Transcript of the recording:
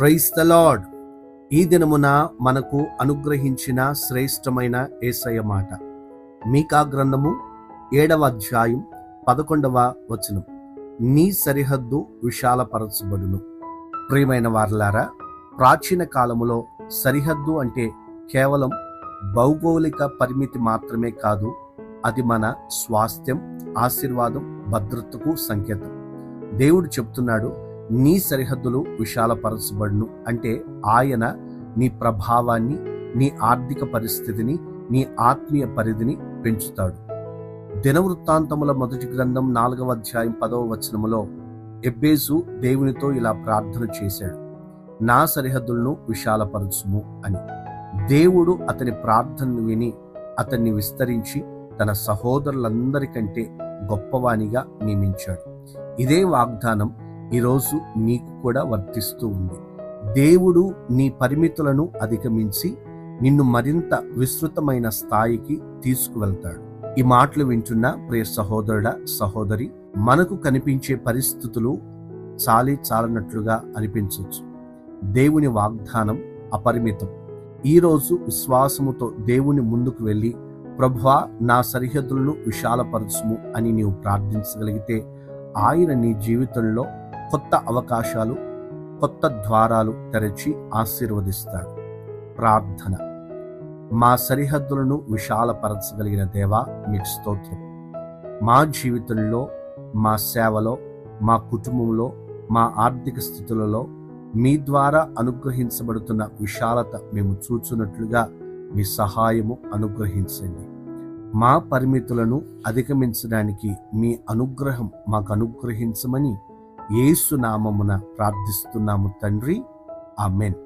Praise the lord. ఈ దినమున మనకు అనుగ్రహించిన శ్రేష్టమైన యేసయ్య మాట మీకా గ్రంథము 7వ అధ్యాయం 11వ వచనం. నీ సరిహద్దు విశాలపరచబడును. ప్రియమైన వారలారా, ప్రాచీన కాలములో సరిహద్దు అంటే కేవలం భౌగోళిక పరిమితి మాత్రమే కాదు, అది మన స్వాస్థ్యం, ఆశీర్వాదం, భద్రతకు సంకేతం. దేవుడు చెప్తున్నాడు, నీ సరిహద్దులు విశాలపరచబడును అంటే ఆయన నీ ప్రభావాన్ని, నీ ఆర్థిక పరిస్థితిని, నీ ఆత్మీయ పరిధిని పెంచుతాడు. దినవృత్తాంతముల మొదటి గ్రంథం 4వ అధ్యాయం 10వ వచనములో ఎబ్బేజు దేవునితో ఇలా ప్రార్థన చేశాడు, నా సరిహద్దులను విశాలపరచుము అని. దేవుడు అతని ప్రార్థనను విని అతన్ని విస్తరించి తన సహోదరులందరికంటే గొప్పవానిగా నియమించాడు. ఇదే వాగ్దానం ఈరోజు నీకు కూడా వర్తిస్తూ ఉంది. దేవుడు నీ పరిమితులను అధిగమించి నిన్ను మరింత విస్తృతమైన స్థాయికి తీసుకువెళ్తాడు. ఈ మాటలు వింటున్న ప్రియ సహోదరుడా, సహోదరి, మనకు కనిపించే పరిస్థితులు చాలనట్లుగా అనిపించవచ్చు. దేవుని వాగ్దానం అపరిమితం. ఈరోజు విశ్వాసముతో దేవుని ముందుకు వెళ్ళి, ప్రభువా, నా సరిహద్దులను విశాలపరచుము అని నీవు ప్రార్థించగలిగితే ఆయన నీ జీవితంలో కొత్త అవకాశాలు, కొత్త ద్వారాలు తెరచి ఆశీర్వదిస్తాడు. ప్రార్థన. మా సరిహద్దులను విశాలపరచగలిగిన దేవా, మీకు స్తోత్రం. మా జీవితంలో, మా సేవలో, మా కుటుంబంలో, మా ఆర్థిక స్థితులలో మీ ద్వారా అనుగ్రహించబడుతున్న విశాలత మేము చూచున్నట్లుగా మీ సహాయము అనుగ్రహించండి. మా పరిమితులను అధిగమించడానికి మీ అనుగ్రహం మాకు అనుగ్రహించమని యేసు నామమున ప్రార్థిస్తున్నాము తండ్రి. ఆమేన్.